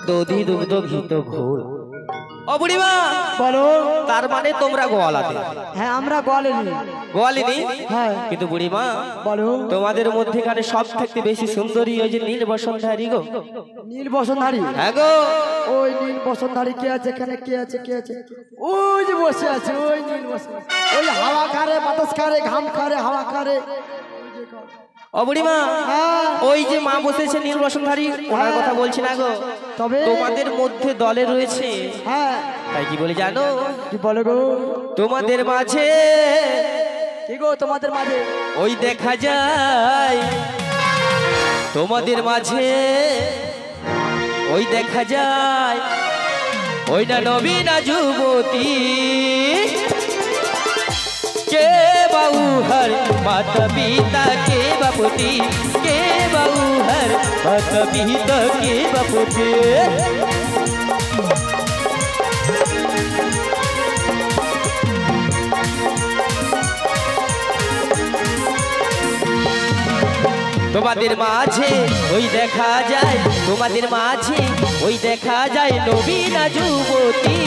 দধি দুগ্ধ ঘিত ঘোল। ও বুড়িমা বলো। তার মানে তোমরা গোয়ালাতে? হ্যাঁ আমরা গোয়ালিনি। গোয়ালিনি? হ্যাঁ। কিন্তু বুড়িমা বলো। তোমাদের মধ্যেখানে সব থেকে বেশি সুন্দরী ওই যে নীল বসনধারী গো। নীল বসনধারী? হ্যাঁ গো। ওই নীল বসনধারী কে আছে এখানে? কে আছে কে আছে? ওই যে বসে আছে ওই নীল বসন। ওই হাওয়া খারে বাতাস খারে ঘাম খারে হাওয়া খারে। ও বুড়িমা হ্যাঁ। ওই যে মা বসেছে নীল বসনধারী ওনার কথা বলছি না গো। তবে তোমাদের মধ্যে দলে রয়েছে। হ্যাঁ। তাই কি বলে জানো? কি বলে গো? তোমাদের মাঝে কি গো তোমাদের মাঝে? ওই দেখা যায় তোমাদের মাঝে ওই দেখা যায় ওই না নবীনা যুবতী কে বাউহর মাতা পিতা কে বাপতি কে বাউহর মাতা পিতা কে বাপতি। তোমাদের মাঝে ওই দেখা যায় তোমাদের মাঝে ওই দেখা যায় নবীনা যুবতী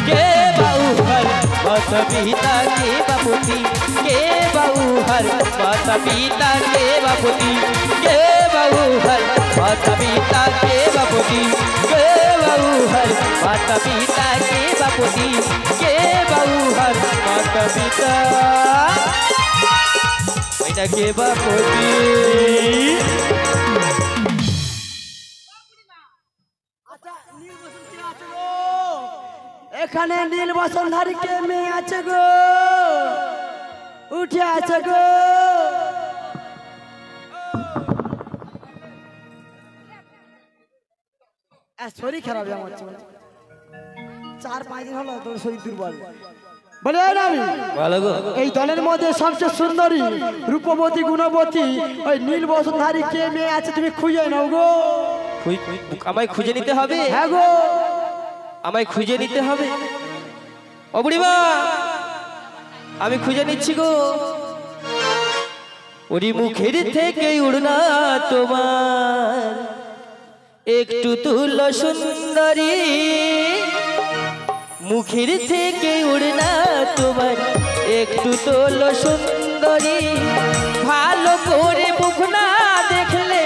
কে বাউহর মাতা পিতা কে বাপতি কে বাউহর মাতা পিতা কে বাপতি কে বাউহর মাতা পিতা কে বাপতি কে বাউহর মাতা পিতা কে বাপতি কে বাউহর মাতা পিতা কে বাপতি। এখানে নীল বসনধারী কে মেয়ে আছে গো? উঠে আছে গো। শরীর খারাপ আমার 4-5 দিন হলো তোর শরীর দুর্বল। বলে এই দলের মধ্যে সবচেয়ে সুন্দরী রূপবতী গুণবতী ওই নীল বসনধারী কে মেয়ে আছে তুমি খুঁজে নাও গো। আমায় খুঁজে নিতে হবে? হ্যাঁ গো আমায় খুঁজে নিতে হবে। ও বুড়িমা আমি খুঁজে নিচ্ছি গো। ওরি মুখের থেকে উড়না তোমার একটু তুল সুন্দরী মুখের থেকে উড়না তোমার একটু তোল সুন্দরী ভালো করে মুখ না দেখলে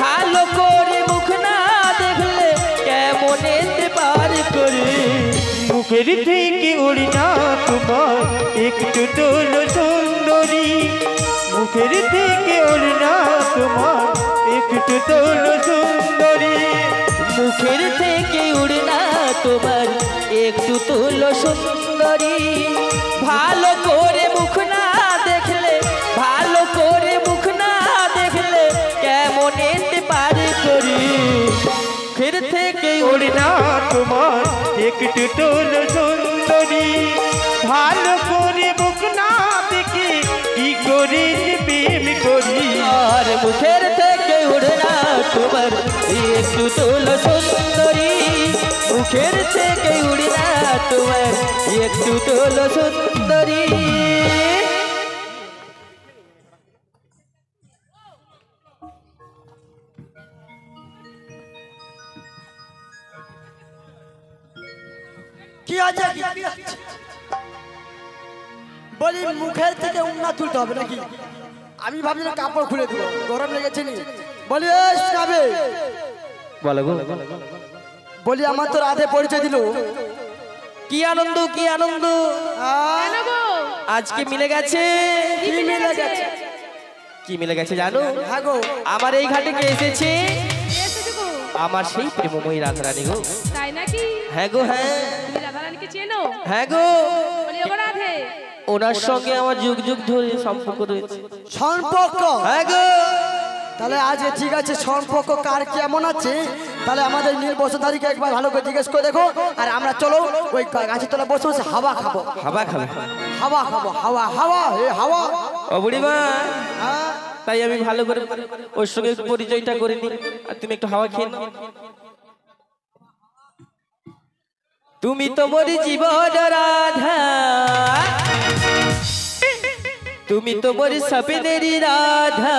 ভালো করে মুখ না দেখলে কেমন এতে পার করে মুখের থেকে উড়না তোমার একটু তোল সুন্দরী মুখের থেকে উড়না তোমার একটু তোল সুন্দরী মুখের থেকে উড়না তোমার একটু তোল সুন্দরী ভালো করে মুখ না দেখলে ভালো করে মুখ না দেখলে কেমন এতে পার করি ফের থেকে উড়না তোমার একটু তোল সুন্দরী ভালো করে মুখ না দেখে কি করে প্রেম করি আর মুখের থেকে উড়না তোমার একটু তোল সুন্দরী মুখের থেকে উড়না তোমার একটু তোল সুন্দরী। কি আছে বলি মুখের থেকে উন্না তুলতে হবে নাকি? আমি ভাবছিলাম কাপড় খুলে দেবো গরম লেগেছে নি। বলি যাবে বলো গো। বলি আমার তো রাধে পরিচয় দিল। কি আনন্দ কি আনন্দ আজকে মিলে গেছে। কি মিলে গেছে? কি মিলে গেছে জানো? হ্যাঁ গো আমার এই ঘাটে কে এসেছে? আমার সেই প্রেমময়ী রাধারানী গো। তাই নাকি? হ্যাঁ গো হ্যাঁ। তুমি রাধারানীকে চেনো? হ্যাঁ গো। বলি ওগো রাধে ওনার সঙ্গে আমার যুগ যুগ ধরে সম্পর্ক রয়েছে। সম্পর্ক? হ্যাঁ গো। তাহলে আজ ঠিক আছে সম্পর্ক কার কেমন আছে তাহলে আমাদের নীল বসনধারীকে একবার ভালো করে জিজ্ঞেস করে দেখো আর আমরা চলো ওই গাছের তলায় বসে বসে হাওয়া খাবো। হাওয়া খাবে? হাওয়া খাবো হাওয়া হাওয়া হে হাওয়া। ও বুড়িমা তাই আমি ভালো করে ওর সঙ্গে পরিচয়টা করে নিই আর তুমি একটু হাওয়া খেয়ে নাও। তুমি তো মোর জীবন রাধা তুমি তো মোর সপনেরি রাধা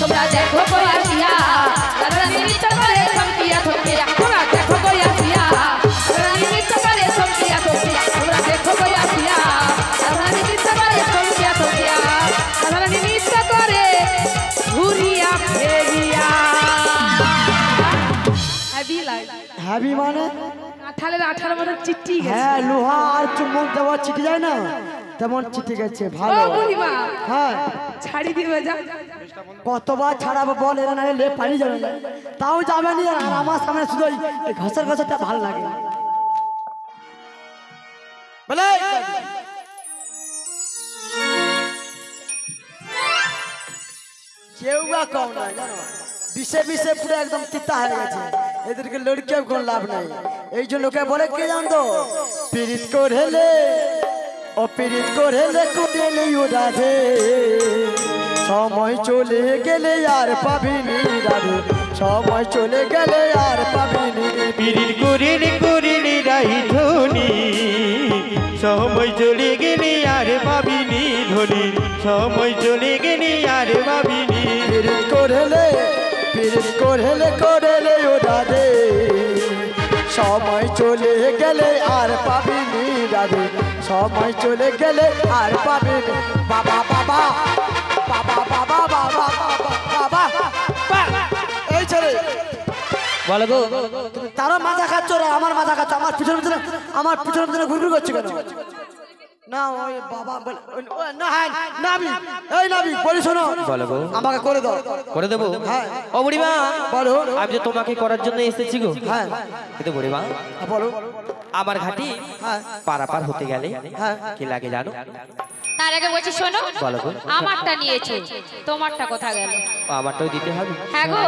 তোমরা দেখো গো আসিয়া রাধারানী নৃত্য করে থমকিয়া থমকিয়া তোমরা দেখো গো আসিয়া রাধারানী নৃত্য করে থমকিয়া থমকিয়া তোমরা দেখো গো আসিয়া রাধারানী নৃত্য করে থমকিয়া থমকিয়া রাধারানী নৃত্য করে ঘুরিয়া ফেরিয়া হেভি লাইট হ্যাভি মানে আঠালের মতো চিঠি গেছে হ্যাঁ লোহা আর চুম্বক দেওয়া চিঠি যায় না তেমন চিঠি গেছে ও ভালো বুড়িমা হ্যাঁ ছাড়ি দিবে যা কতবার ছাড়াবো বল এরা না লে পানি যাবে না তাও যাবে না আর আমার সামনে শুধু এই ঘষার ঘষাটা ভালো লাগে বলে কেউ বা কম না জানো বিষে বিষে পুরো একদম তিতা হয়ে গেছে এদেরকে লড়কেও কোনো লাভ নাই এই জন্য লোকে বলে কে জানতো পীড়িত করেলে ও পীড়িত করেলে কুটেলে ও রাধে সময় চলে গেলে আর পাবিনি রাধে সময় চলে গেলে আর পাবিনি পীড়িত করিনি রাই ধনি সময় চলে গেলে আর পাবিনি ধনি সময় চলে গেলে আর পাবিনি পীড়িত করেলে ও রাধে সময় চলে গেলে আর পাবিনি রাধে সময় চলে গেলে আর পাবিনি বাবা বাবা বাবা বাবা বাবা বাবা বাবা এই ছেলে বলো গো তারা মাথা খাচ্ছ রে আমার মাথা খাচ্ছ আমার পিছনে ঘুরঘুর করছে কেন না ওই বাবা না হ্যাঁ নাবি এই নাবি বলি শোনো বলো গো আমাকে করে দাও করে দেবো হ্যাঁ ও বুড়িমা বলো আমি যে তোমাকে করার জন্য এসেছি গো হ্যাঁ কিন্তু বুড়িমা বলো আমার ঘাটি হ্যাঁ পারাপার হতে গেলে হ্যাঁ কি লাগে জানো তার আগে বলছি শোনো বলো গো আমারটা নিয়েছো তোমারটা কোথা গেল আমারটাও দিতে হবে হ্যাঁ গো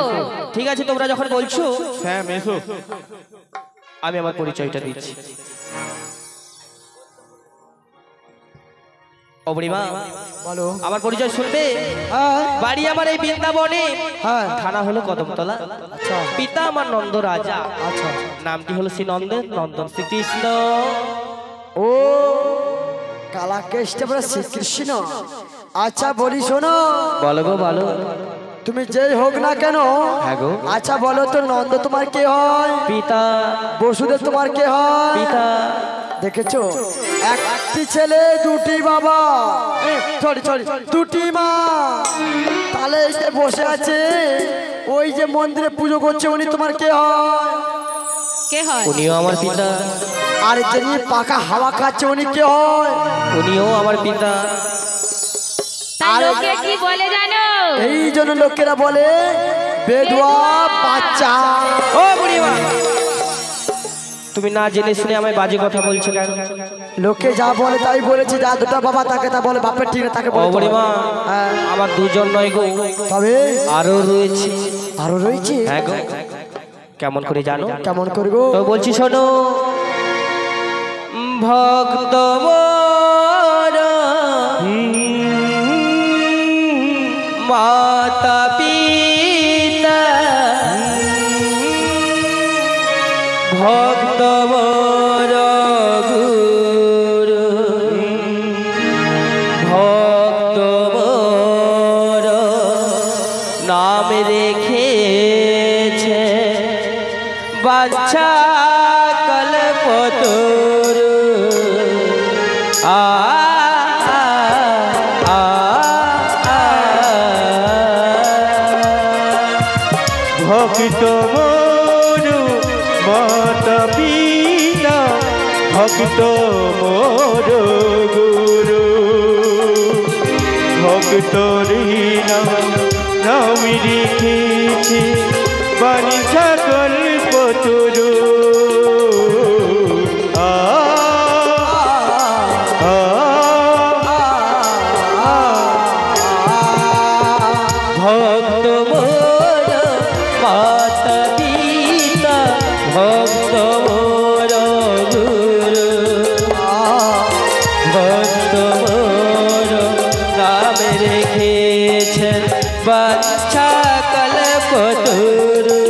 ঠিক আছে তোমরা যখন বলছো শ্যাম এসো আমি আমার পরিচয়টা দিচ্ছি ও বুড়িমা বলো আমার পরিচয় শুনবে হ্যাঁ বাড়ি আমার এই বৃন্দাবনে হ্যাঁ থানা হলো কদমতলা আচ্ছা পিতা আমার নন্দ রাজা আচ্ছা নামটি হলো শ্রী নন্দন শ্রীকৃষ্ণ ও কালা কেষ্টে বলে শ্রীকৃষ্ণ আচ্ছা বলি শোনো বলো গো বলো তুমি যেই হোক না কেন হ্যাঁ গো আচ্ছা বলো তো নন্দ তোমার কে হয় পিতা বসুদেব তোমার কে হয় পিতা দেখেছো একটি ছেলে দুটি বাবা সরি দুটি মা তাহলে এই যে বসে আছে ওই যে মন্দিরে পুজো করছে উনি তোমার কে হয় কে হয় উনিও আমার পিতা আর যিনি পাকা হাওয়া খাচ্ছে উনি কে হয় উনিও আমার পিতা তাই লোকে কি বলে জানো এই জন্য লোকেরা বলে বেদুয়া বাচ্চা ও বুড়িমা তুমি না জেনে শুনে আমায় বাজে কথা বলছো কেন লোকে যা বলে তাই বলেছে যা দুটা বাবা তাকে তা বলে বাপের ঠিক না তাকে ও বলে বুড়িমা হ্যাঁ আমার দুজন নয় গো তবে আরো রয়েছে আরো রয়েছে হ্যাঁ গো কেমন করে জানো কেমন করবো তো বলছি শোনো ভক্ত মোর মাতা পিতা ভক্ত মোর গুরু ভক্ত মোর নাম রেখেছে বাঞ্ছা কল্পতরু ভক্ত মরু মাতা পিতা ভক্ত মোর গুরু ভক্ত নাম রেখেছে বাঞ্ছা কল্পতরু ভক্ত মোর মাতা পিতা ভক্ত মোর গুরু ভক্ত মোর নাম রেখেছেন বাঞ্ছা কল্পতরু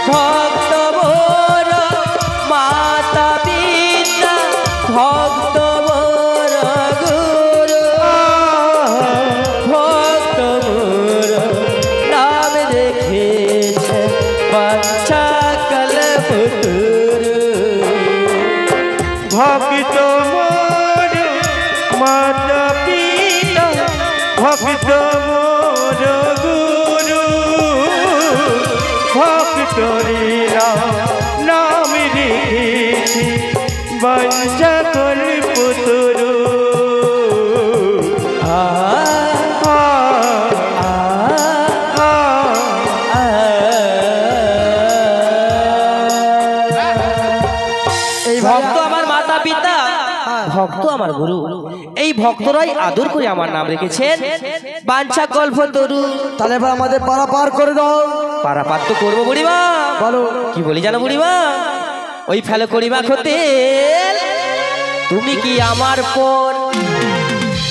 ভক্ত মোর ভক্ত মোর মাতা পিতা ভক্ত মোর গুরু ভক্তরা নাম রেখেছি বাঞ্ছা কল্পতরু ভক্ত আমার মাতা পিতা ভক্ত আমার গুরু এই ভক্তরাই আদর করে আমার নাম রেখেছেন বাঞ্ছা কল্পতরু। তাহলে এবার আমাদের পাড়া পার করে দাও। পারাপার তো করবো বুড়িমা। বলো কি বলি জানো বুড়িমা? ওই ফেলো করিমা খতে তুমি কি আমার পর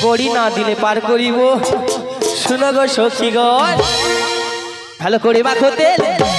করি না দিলে পার করিব। শুনো গো সখীগণ ভালো করে মাখতে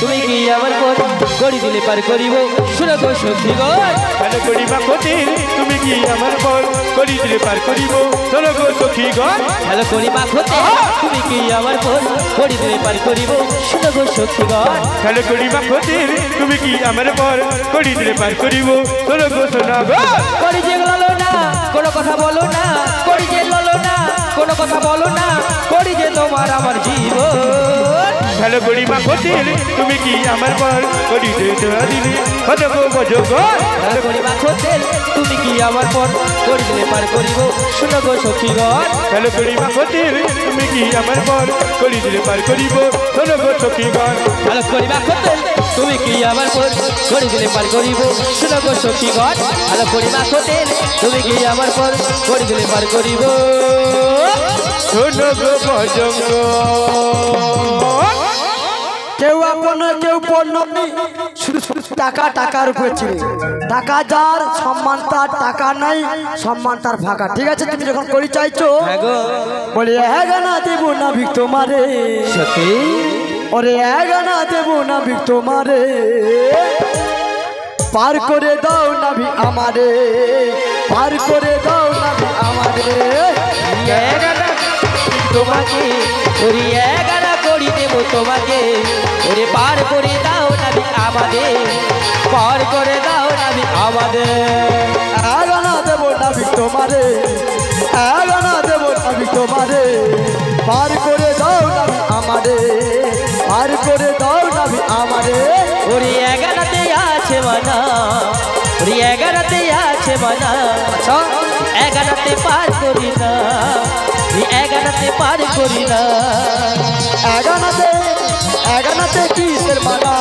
তুমি কি আমার পর করি দিলে পার করিব। শুনো গো সখীগণ ভালো করি মাখতে তুমি কি আমার পর করি দিলে পার করিব। চলো গো সখীগণ ভালো করে মাখতে তুমি কি আমার পর করি দিলে পার করিব। শুনো গো সখীগণ ভালো করি মাখতে তুমি কি আমার পর করি দিলে পার করিব। চলো গো সোনাগণ করি যে ললো না কোনো কথা বলো না করি যে ললো না কোনো কথা বলো না করি যে তোমার আমার জীবন। ভালো করি মাখতে তুমি কি আমার পর করি দিলে কত গো বজো গো। ভালো করে মাখতে তুমি কি আমার পর করি দিলে পার করিব। শুনো গো সখীগণ ভালো করি মাখতে তুমি কি আমার পর করি দিলে পার করিব। চলো গো সখীগণ ভালো করে মাখতে তুমি কি আমার পর করি দিলে পার করিব। শুনো গো সখীগণ ভালো করে মাখতে তুমি কি আমার পর করি দিলে পার করিব। শোনো গো ভজঙ্গ কেউ আপন কেউ পণ্য শুধু শুধু টাকা টাকার উপরে ছিল। টাকা যার সম্মান তার, টাকা নাই সম্মান তার ফাঁকা। ঠিক আছে তুমি যখন করি চাইছো হ্যাঁ গো বলে গানা দেবো না ভিক তোমারে। সত্যি ওরে গানা দেবো না ভিক তোমারে পার করে দাও নাভি আমারে পার করে দাও নাভি আমারে। তোমাকে ওরে এগারা করি দেবো তোমাকে ওরে পার করে দাও নাবি আমাদের পার করে দাও নাবি আমাদের। গানা দেবো নাভি তোমারে গানা দেবো নাভি তোমারে পার করে দাও নাভি আমারে পার করে দাও নাভি আমারে। ওরে এগারাতে আছে মানা ওরে এগারাতে আছে মানা এগারাতে পার করি না এগারাতে পার করি না। এগানাতে কিসের মানা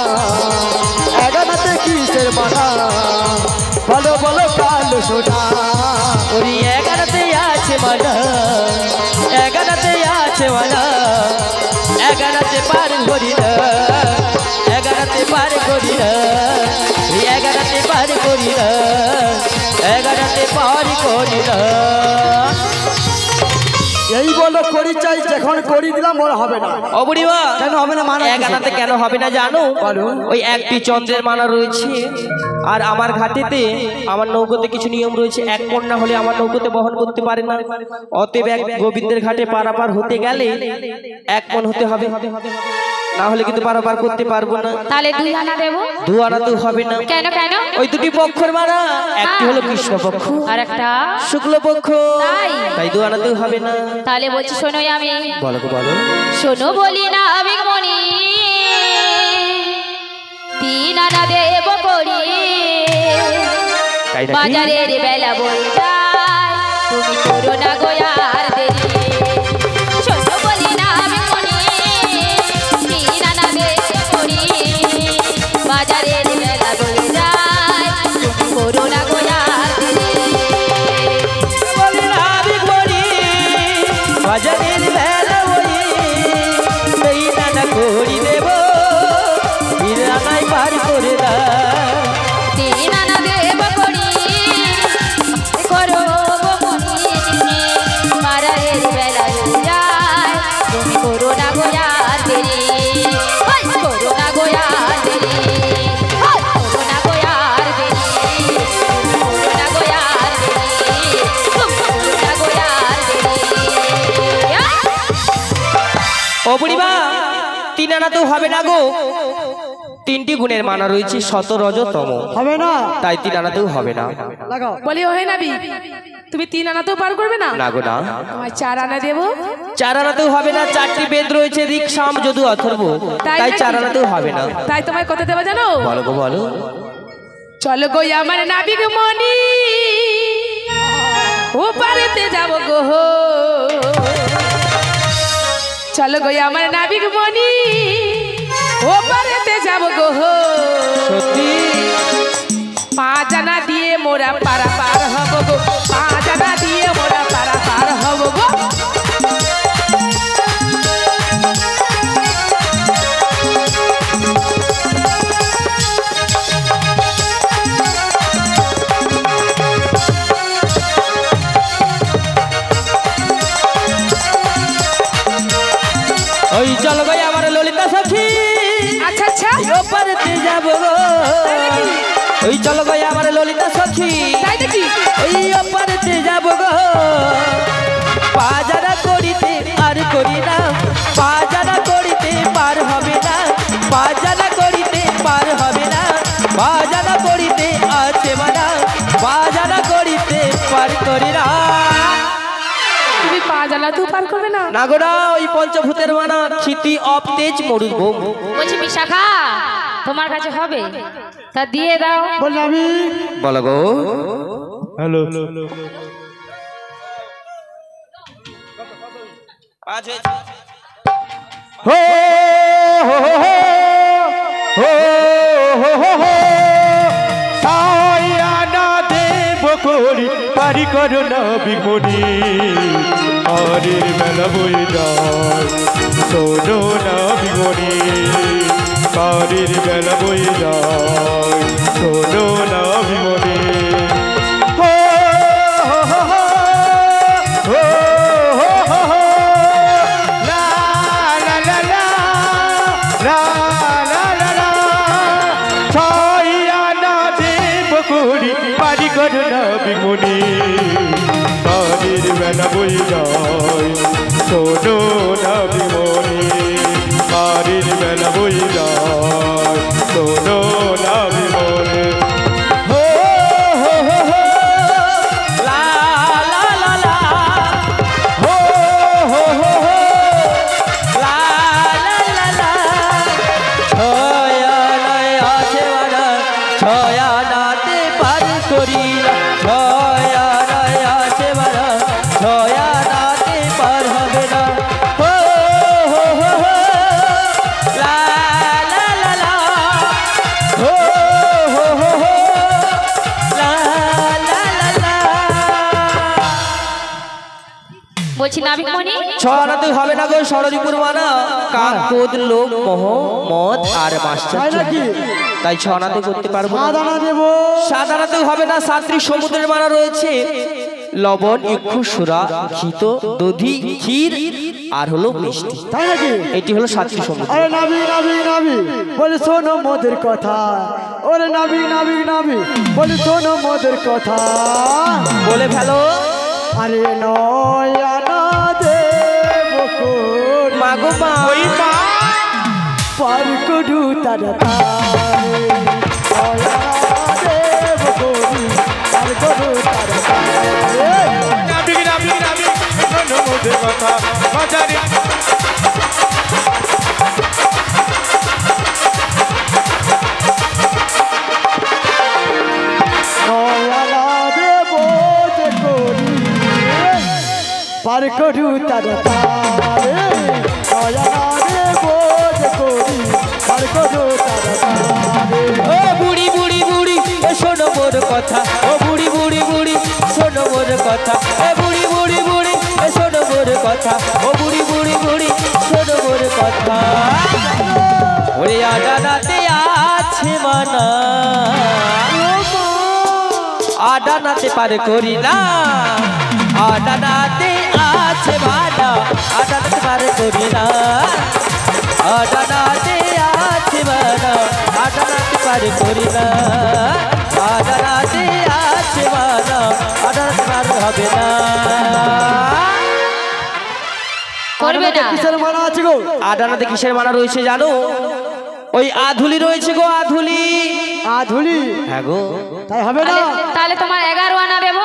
এগানাতে কিসের মানা বলো বলো কালো সোনা। ওরে এগারাতে আছে মানা এগারাতে আছে মানা এগারাতে পার করি না এগারাতে পার করি না এগারাতে পার করি না এগারাতে পার করি না। এই বলো করি চাই যখন করি দিলাম বলা হবে না। ও বুড়িমা কেন হবে না মানা? এগানাতে কেন হবে না জানো? ওই একটি চন্দ্রের মালা রয়েছে আর আমার ঘাটেতে আমার নৌকোতে কিছু নিয়ম রয়েছে। এক কন্যা হলে আমার নৌকোতে বহন করতে পারে না। অতএব এক গোবিন্দের ঘাটে পারাপার হতে গেলে এক মন হতে হবে, না হলে কিন্তু পারাপার করতে পারবো না। তাহলে 2 আনা দেবো। 2 আনা তো হবে না। কেন কেন? ওই দুটি পক্ষের মানা একটি হলো কৃষ্ণ পক্ষ আর একটা শুক্ল পক্ষ, তাই 2 আনা তো হবে না। তাহলে বলছি শোনো আমি বলো গো বলো। শোনো বলি না আমি মনি 3 আনা দেব করি তাই নাকি? বাজারের বেলা বল যায় তুমি করো না গো আর দেরি। শোনো বলি না আমি মনি 3 আনা দেব করি বাজারের বেলা বল যায় তুমি করো না গো আর দেরি। বলি না আমি করি বাজারের বেলা বলি এই নানা করি দেব ইরানাই পার করে দা 3 আনা দেব করি করো গো মনি বাজারের বেলা বল যায় তুমি করো না গো আর দেরি। হাই করো না গো আর দেরি হাই করো না গো আর দেরি করো না গো আর দেরি তুমি করো না গো আর দেরি। ও বুড়িমা 3 আনা তো হবে না গো। তিনটি গুণের মানা রয়েছে শত রজতম, হবে না, তাই 3 আনাতেও হবে না। লাগাও। বলি ও হে নাবি, তুমি 3 আনাতেও পার করবে না? না গো না, তোমায় 4 আনা দেবো। 4 আনাতেও হবে না। 4টি বেদ রয়েছে ঋক সাম যদু অথর্ব, তাই নাকি? 4 আনাতেও হবে না। তাই তোমায় কত দেবো জানো? বলো গো বলো। চলো গো আমার নাবিক মনি, ও পারেতে যাবো গো। চলো গো আমার নাবিক মনি, ও পারেতে যাবো গো। সত্যি 5 আনা দিয়ে মোরা পারা পার হব গো, 5 আনা দিয়ে মোরা পারা পার হব গো। ওই চলো গো আমার ললিতা সখী, আচ্ছা আচ্ছা, ওপারেতে যাব গো। ওই চলো গো আমার ললিতা সখী, তাই নাকি? ওই ওপারেতে যাব গো। বাজারা করিতে আর করি না, বাজারা করিতে পার হবে না, বাজারা করিতে পার হবে না, বাজারা করিতে আছে মানা, বাজারা করিতে পার করি না। তুমি 5 আনা তো পার করবে না? না গো না, ওই পঞ্চভূতের মানা ক্ষিতি অপ তেজ মরুর বোম। বলছি বিশাখা, তোমার কাছে হবে তা দিয়ে দাও। বল নাবি, বলো গো। হ্যালো হো হো হো হো হো সায়ানা দেব করি পারি করো না বিমনি, আরের মেলা বই যায় শোনো না বিমনি, পারির বেলা বই যায় শোনো না বিমনি। হো হো হো হো হো হো হো লা লা লা লা লা লা লা লা ছায়ানা দেব করি পারি করো না বিমনি, পারির বেলা বই যায় শোনো না বিমনি, পারির বেলা বই যায় শোনো না বিমনি। হো হো হো হো লা লা লা লা, হো হো হো হো লা লা লা লা। ছয়া নয় আছে মানা, ছয়া নাতে পার করি না, ছয়া নয় আছে মানা, ছয়া নাতে পার হবে না। হো হো হো হো লা লা লা লা, হো হো হো হো লা লা লা লা। বলছি নাবিক মনি, ছড়াতে হবে না গো ষড়রিপুর মানা, কাক কোদ লোক মোহ মদ আর তাই মাশ্চর্য, নাকি? তাই ছড়াতে করতে পারবো না। দানা দেবো, সাধারণত হবে না। 7টি সমুদ্রের মানা রয়েছে লবণ, ইক্ষু, সুরা, ঘিত, দধি, ক্ষীর আর হলো মিষ্টি। তাই নাকি? এটি হলো 7টি সমুদ্র। আরে নাবি নাবি নাবি, বলে শোনো মোদের কথা, ওরে নাবি নাবি নাবি, বলে শোনো মোদের কথা। বলে ফেলো আরে নয় আনা দেব করি, মাগো মা, ওই মা পার করু তাড়াতাড়ি, নয় আনা দেব করি, পার করু তাড়াতাড়ি। নাবিক নাবিক নাবিক শোনো মোদের কথা বাজারে। নয় আনা দেব যে করি, পার করু তাড়াতাড়ি, নয় আনা দেব যে করি, পার করু তাড়াতাড়ি। ও বুড়ি বুড়ি বুড়ি এ শোনো মোর কথা, ও বুড়ি বুড়ি বুড়ি শোনো মোর কথা, এ বুড়ি বুড়ি বুড়ি এ শোনো মোর কথা, ও বুড়ি বুড়ি বুড়ি শোনো মোর কথা। ওরে আডানাতে আছে মানা, আডানাতে পারে করি না, আডানাতে আছে মানা, আডানাতে পারে করি না, আডানাতে আছে মানা, আডানাতে পারে করি না, আডানাতে আছে মানা, আডানাতে পারে হবে না। করবে না। কিসের মানা আছে গো? আডানাতে কিসের মানা রয়েছে জানো? ওই আধুলি রয়েছে গো, আধুলি। আধুলি? হ্যাঁ গো। তাই হবে না? তাহলে তোমার 11 আনা দেবো,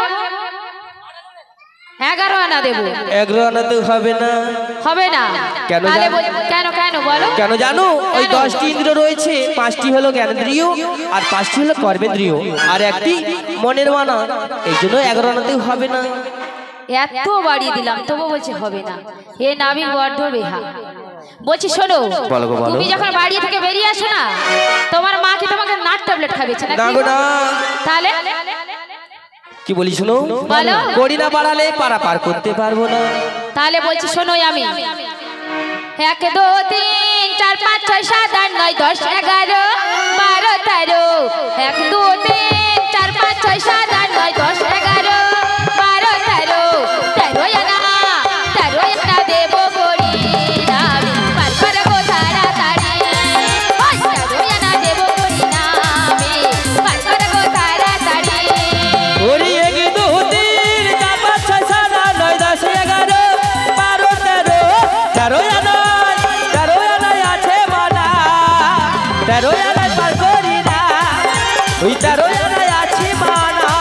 11 আনা দেবো। 11 আনাতে হবে না। হবে না? কেন? কেন কেন বলো? কেন জানো? ওই 10টি ইন্দ্রিয় রয়েছে, 5টি হলো জ্ঞানেন্দ্রিয়, আর 5টি হলো কর্মেন্দ্রিয়, আর একটি মনের মানা। এই জন্য 11 আনাতেও হবে না। এত বাড়িয়ে দিলাম তবু বলছে হবে না। এ নাবিক বড্ড বেহা। বলছি শোনো, বলো গো, বলো। তুমি যখন বাড়ি থেকে বেরিয়ে আসো না, তোমার মা কি তোমাকে নাট ট্যাবলেট খাবেছে না? না গো না। তাহলে কি বলি শোনো, বলো। গড়ি না বাড়ালে পারা পার করতে পারবো না। তাহলে বলছি শোনো, আমি 1 2 3 4 5 6 7 8 9 10 11 12 13 1 2 3 4 5 6 7 8 9 10 11 12 13 13 আনা দেবো গড়ি নামি পার করবো তাড়াতাড়ি। ওই 13 আনা দেবো গড়ি নামি পার করবো তাড়াতাড়ি। ওরে 1 2 3 4 5 6 7 8 9 10 11 12 13 13 আনায় আছে মানা, 13 আনায় পার করি না। ওই 13 আনায় আছে মানা,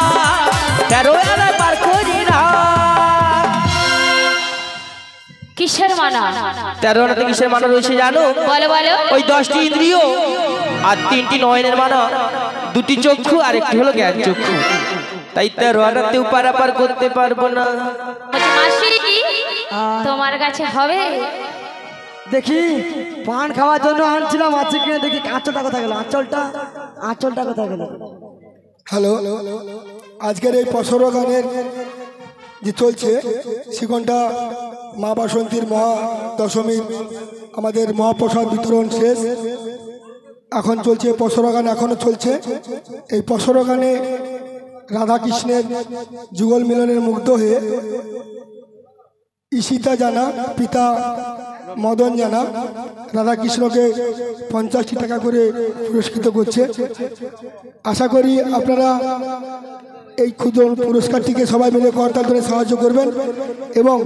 13 আনায় পার করি না। কিসের মানা? 13 আনাতে কিসের মানা রয়েছে জানো? বলো বলো। ওই 10টি ইন্দ্রিয় আর 3টি নয়নের মানা, 2টি চক্ষু আর একটি হলো জ্ঞান চক্ষু। তাই 13 আনাতেও পারাপার করতে পারবো না। বলছি মাসি, তোমার কাছে হবে? দেখি পান খাওয়ার জন্য আনছিলাম, আছে কিনা দেখি। আঁচলটা কোথায় গেল? আঁচলটা কোথায় গেল? হ্যালো, আজকের এই পসরা গানের যে চলছে সেখানটা মা বাসন্তীর মহা দশমীর আমাদের মহাপ্রসাদ বিতরণ শেষ। এখন চলছে পসরা গান, এখনো চলছে। এই পসরা গানে রাধাকৃষ্ণের যুগল মিলনের মুগ্ধ হয়ে ঈশিতা জানা, পিতা মদন জানা রাধাকৃষ্ণকে 50টি টাকা করে পুরস্কৃত করছে। আশা করি আপনারা এই ক্ষুদ্র পুরস্কারটিকে সবাই মিলে করতাল ধরে সাহায্য করবেন, এবং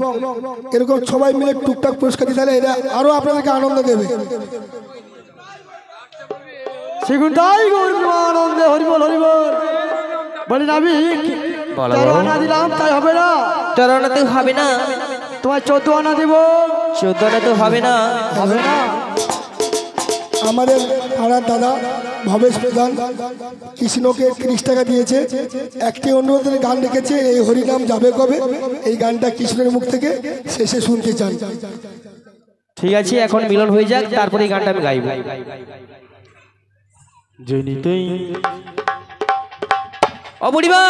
এরকম সবাই মিলে টুকটাক পুরস্কার দিতে হলে এরা আরও আপনাদেরকে আনন্দ দেবে। সেগুন তাই আনন্দে হরিবল হরিবল বলি নাবি। 13 আনা দিলাম, তাই হবে না? 13 আনাতেও হবে না। তোমার 14 আনা দিব। 14 আনাতেও হবে না। হবে না? আমাদের পাড়ার দাদা ভবেশ প্রধান কৃষ্ণকে 30 টাকা দিয়েছে। একটি অনুরোধের গান রেখেছে, এই হরিনাম যাবে কবে, এই গানটা কৃষ্ণের মুখ থেকে শেষে শুনতে চান। ঠিক আছে, এখন মিলন হয়ে যাক, তারপরে এই গানটা আমি গাইব। জনিতই ও বুড়িমা,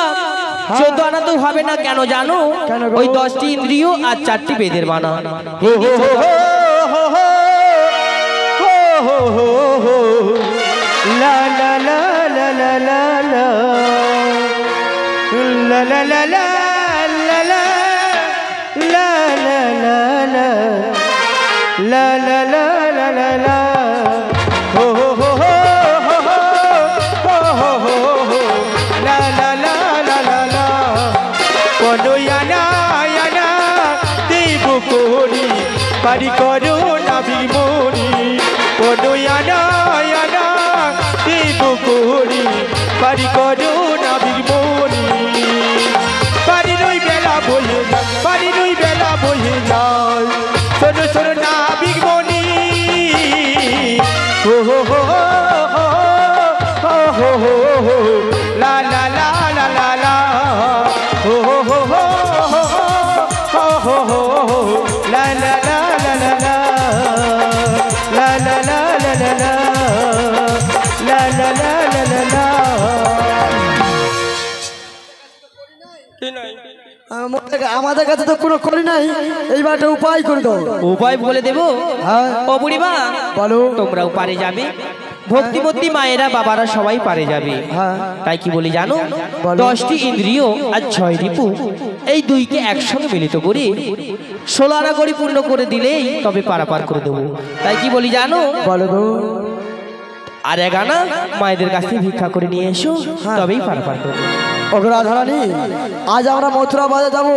14 আনাতেও হবে না। কেন জানো? ওই 10টি ইন্দ্রিয় আর 4টি বেদের মানা। লা লা লা লা লা লা লা লা লা লা লা লা লা লা লা লা লা লা লা ho ho ho ho ho ho ho ho la la la la la la kono yana yana debu kori pari kono nabi mori kono yana yana debu kori pari kono nabi mori pari noi bela boye jal sono sono nabi mori ho ho ho ho ho ho ho la la la la la la ho ho ho ho ho ho ho la la la la la la la la la la la la la la la la la la আমাদের কাছে তো কোনো করি নাই, এইবার একটা উপায় করে দাও। উপায় বলে দেবো? ও বুড়িমা বলো। তোমরাও পারে যাবে, ভক্তিমতী মায়েরা বাবারা সবাই পারে যাবে। তাই কি বলি জানো? 10টি ইন্দ্রিয় আর 6 রিপু, এই দুইকে একসঙ্গে মিলিত করে 16 আনা করে পূর্ণ করে দিলেই তবে পারাপার করে দেবো। তাই কি বলি জানো? বলো গো। আর 1 আনা মায়েদের কাছ থেকে ভিক্ষা করে নিয়ে এসো, তবেই পারাপার করবো। ওগো রাধারানী, আজ আমরা মথুরা বাজার যাবো।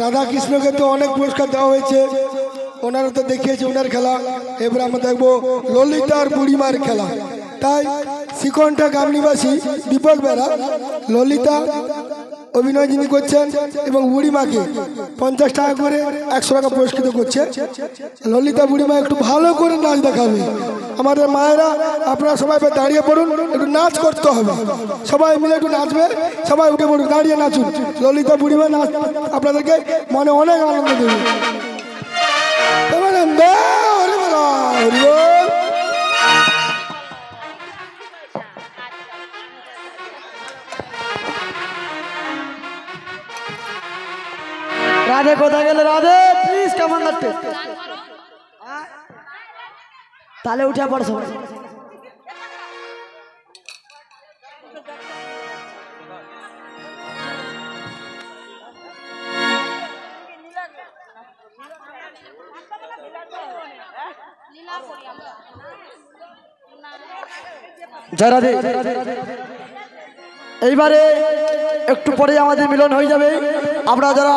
রাধা কৃষ্ণকে তো অনেক পুরস্কার দেওয়া হয়েছে, ওনারা তো দেখিয়েছে ওনার খেলা। এবার আমরা দেখবো ললিতার বুড়িমার খেলা। তাই শিকনটা গ্রামনিবাসী দীপক বেরা ললিতা অভিনয় যিনি করছেন এবং বুড়িমাকে 50 টাকা করে 100 টাকা পুরস্কৃত করছে। ললিতা বুড়িমা একটু ভালো করে নাচ দেখাবে। আমাদের মায়েরা আপনারা সবাই দাঁড়িয়ে পড়ুন, একটু নাচ করতে হবে, সবাই মিলে একটু নাচবে, সবাই উঠে পড়ুন, দাঁড়িয়ে নাচুন। ললিতা বুড়িমা নাচ আপনাদেরকে মনে অনেক আনন্দ দেবে। রাধে কোথায় গেলে? রাধে প্লিজ কেমন লাগছে? তাহলে উঠে পড়ো সবাই। জয় রাধে। এইবারে একটু পরে আমাদের মিলন হয়ে যাবে। আমরা যারা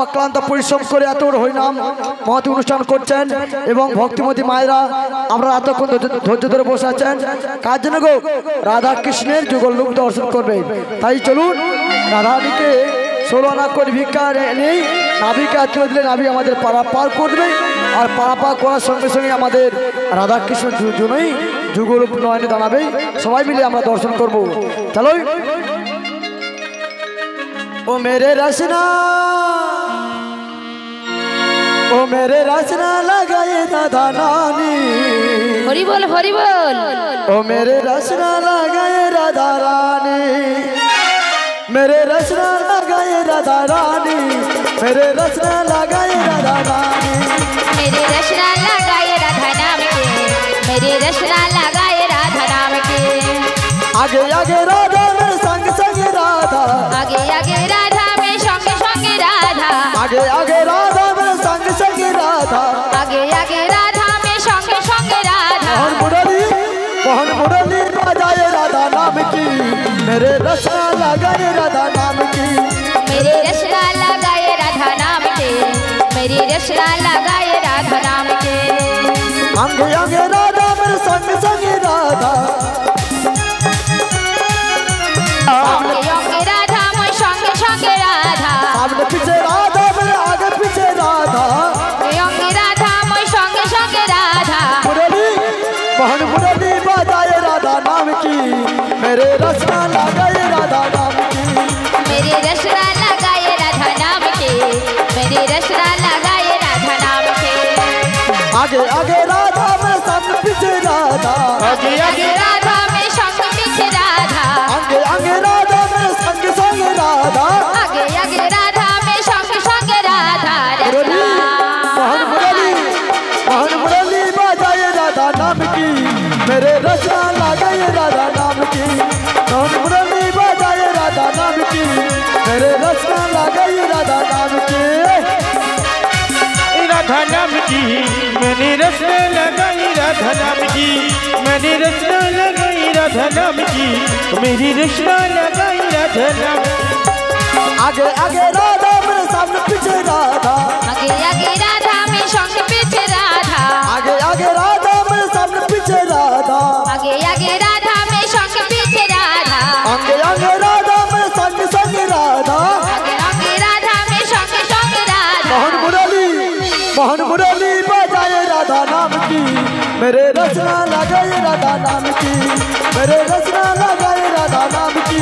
অক্লান্ত পরিশ্রম করে এত হরিনাম মহতি অনুষ্ঠান করছেন এবং ভক্তিমতী মায়েরা আমরা এতক্ষণ ধৈর্য ধরে বসে আছেন কার জন্য গো? রাধা কৃষ্ণের যুগল রূপ দর্শন করবে। তাই চলুন রাধাকে 16 আনা করে ভিক্ষা নেই, নাভিকে তুলে দিলে নাভি আমাদের পারাপার করবে। আর পারাপার করার সঙ্গে সঙ্গে আমাদের রাধা কৃষ্ণ দুজনেই যুগরূপ নয়নে দাঁড়াবে। সবাই মিলে আমরা দর্শন করবো। চলো। ओ मेरे रचना लगाए दादा नानी। हरि बोल हरि बोल। ओ मेरे रचना लगाए राधा रानी, मेरे रचना लगाए राधा रानी, मेरे रचना लगाए राधा रानी, मेरे रचना लगाए राधा नाम के, मेरे रचना लगाए राधा नाम के। आगे आगे राधा मेरे संग संग राधा, आगे आगे राधा में संग संग राधा, आगे आगे राधा मेरे संग संग राधा, आगे आगे राधा में संग संग राधा। मोहन मुरली बजाए राधा नाम की, मेरे रचना लगाए राधा नाम की, मेरे रचना लगाए राधा नाम के, मेरी रचना लगाए राधा नाम के। अंग अंग राधा मेरे संग संग राधा, अंगे अंगे राधा मैं संग संग राधा, सामने पीछे राधा मेरे आगे पीछे राधा, अंगे राधा मैं संग संग राधा। मुरली मोहन मुरली बजाए राधा नाम की, मेरे रचना लगाए राधा नाम की, मेरे रचना लगाए राधा नाम के, मेरे रचना लगाए राधा नाम के। आगे आगे राधा मेरे सामने पीछे राधा, आगे आगे राधा में संग पीछे राधा, आगे आगे राधा मेरे संग संग राधा, आगे आगे राधा में संग संग राधा। मुरली मोहन मुरली बजाए राधा नाम की, मेरे रचना लगाए राधा नाम की, मोहन मुरली बजाए राधा नाम की, मेरे रचना लगाए राधा नाम की, राधा नाम की मैंने रचना लगाई, राधा नाम की मैंने रचना लगाई, राधा नाम की मेरी रचना लगाई, राधा नाम। आगे आगे राधा मेरे सामने पीछे राधा, आगे आगे राधा में संग पीछे राधा, आगे आगे राधा मेरे सामने पीछे राधा, आगे आगे राधा में संग पीछे राधा, आगे आगे राधा मेरे संग संग राधा, आगे आगे राधा में संग संग राधा। मोहन मुरली बजाए राधा नाम की, मेरे रचना लगाए राधा नाम की, मेरे रचना लगाए राधा नाम की,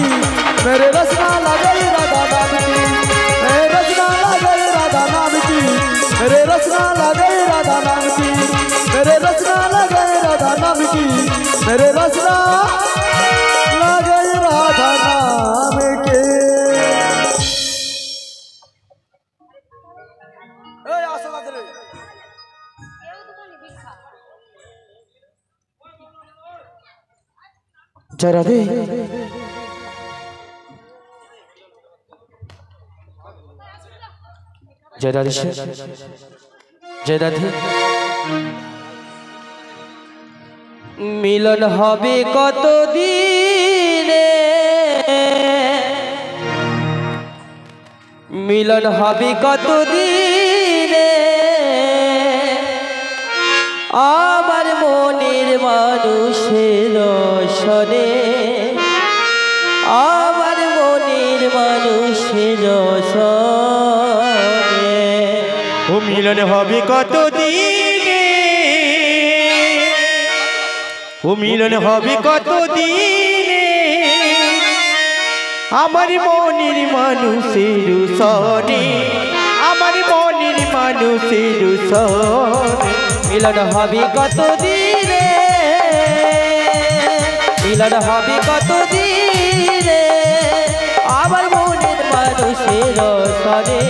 मेरे रचना लगाए राधा नाम की, मेरे रचना लगाए राधा नाम की, मेरे रचना लगाए राधा नाम की, मेरे रचना लगाए राधा नाम की, मेरे रचना लगाए राधा नाम के। जय राधे। जय राधे जय राधे। মিলন হবে কত দিনে, মিলন হবে কতদিনে আমার মনের মানুষের সনে আমার মনের মানুষের সনে ও মিলন হবে কতদিনে ও মিলন হবে কতদিনে আমার মনের মানুষের সনে আমার মনের মানুষের সনে মিলন হবে কতদিনে মিলন হবে কতদিনে আমার মনের মানুষের সনে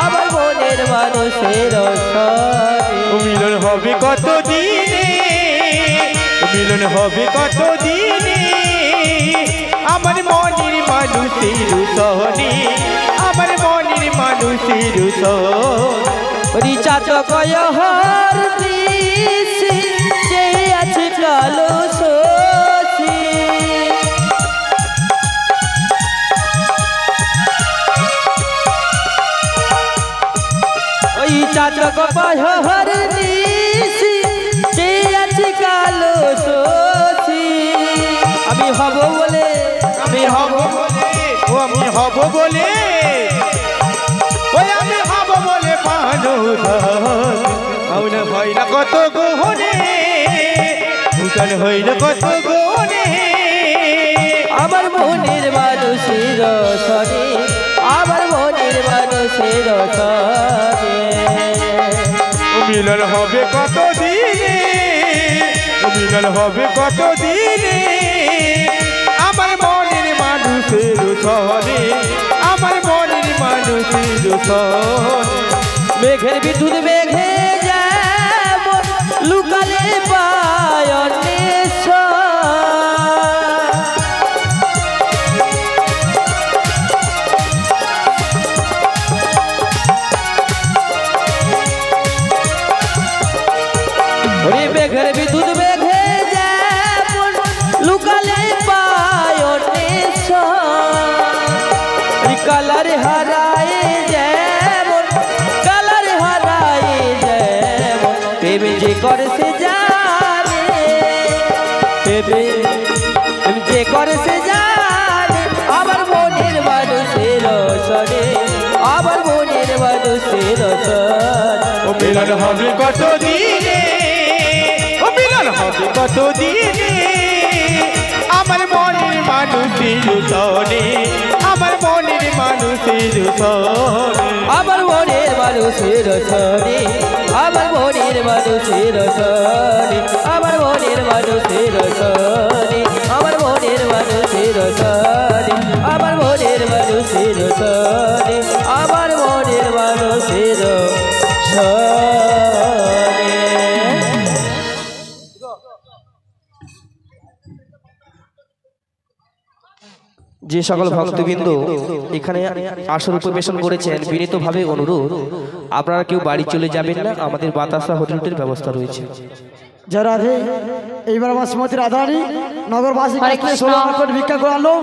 আমার মনের মানুষের সনে ও মিলন হবে কতদিনে ও মিলন হবে কতদিনে আমার মনের মানুষের সনে আমার মনের মানুষের সনে রিচা তো কয় হর দিছি যে আছে কালো সসি ওই চাচক কয় হর দিছি যে আছে কালো সসি আমি হব বলে আমি হব বলে ও আমি হব বলে ওই আমি হব বলে পানো আউন হয় না কত গোহনে উজান হয় না কত গোহনে আমার মনের মানুষের সনে আমার মনের মানুষের সনে ও মিলন হবে কত দিনে ও মিলন হবে কত দিনে আমার মনের মানুষের সনে আমার মনের মানুষের সনে মেঘের বিদ্যুৎ মেঘে যেমন লুকালে পায়নে মেঘের বিদ্যুৎ মেঘে যেমন লুকালে পায়নে কালার হারায় যেমন কালার হারায় যেমন প্রেম যে করে সে জানে প্রেম যে করে সে জানে আমার মনের মানুষের সনে আমার মনের মানুষের সনে ও মিলন হবে কত দিনে ও মিলন হবে কত দিনে আমার মনের মানুষের সনে আমার মনের মানুষের সনে আমার মনের মানুষের সনে আমার মনের মানুষের সনে আমার মনের মানুষের সনে আমার মনের মানুষের সনে আমার মনের মানুষের সনে আমার মনের মানুষের সনে যে সকল ভক্তবৃন্দ এখানে আসর উপবেশন করেছেন বিনীতভাবে অনুরোধ আপনারা কেউ বাড়ি চলে যাবেন না আমাদের বাতাসা হোটেলের ব্যবস্থা রয়েছে জয় রাধে। এইবার আমার শ্রীমতী রাধারানী নগরবাসী হরে কাছে কৃষ্ণ। 16 আনা করে ভিক্ষা করালো।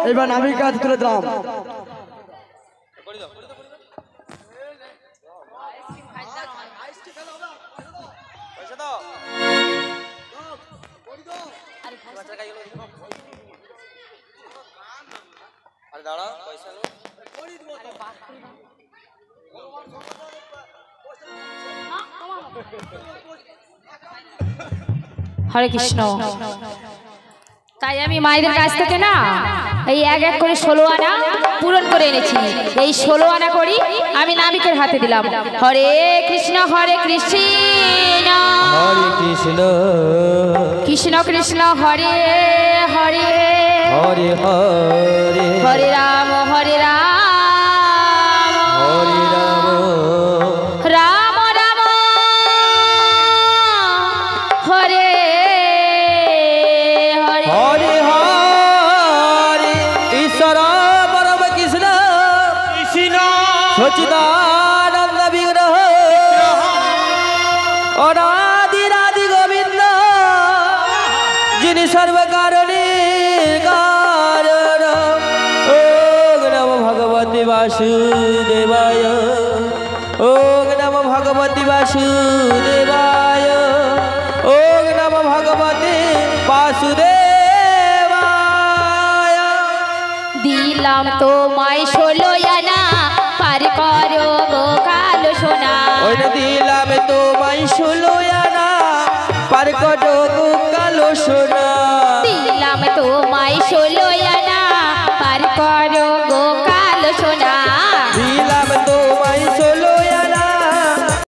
এইবার আমি কাছে তুলে দিলাম। হরে কৃষ্ণ। তাই আমি মায়েদের কাছ থেকে না এই এক এক করে 16 আনা পূরণ করে এনেছি। এই 16 আনা করি আমি নাবিকের হাতে দিলাম। হরে কৃষ্ণ হরে কৃষ্ণ হরে কৃষ্ণ কৃষ্ণ কৃষ্ণ হরে হরে হরে হরে হরে রাম হরে রাম হরে রাম রাম রাম হরে হরে হরে হরে ঈশ্বর পরম কৃষ্ণ কৃষ্ণ সচিদানন্দ বিগ্রহ অনাদিরাদি গোবিন্দ যিনি সর্বকারণে কারণ ওম নমো ভগবতে বাসুদেবায় ভগবতী বাসুদেবায় ওম নমো ভগবতে বাসুদেবায়। দিলাম তোমায় 16 আনা পার করো গো কালো সোনা। ওই দিলাম তোমায় 16 আনা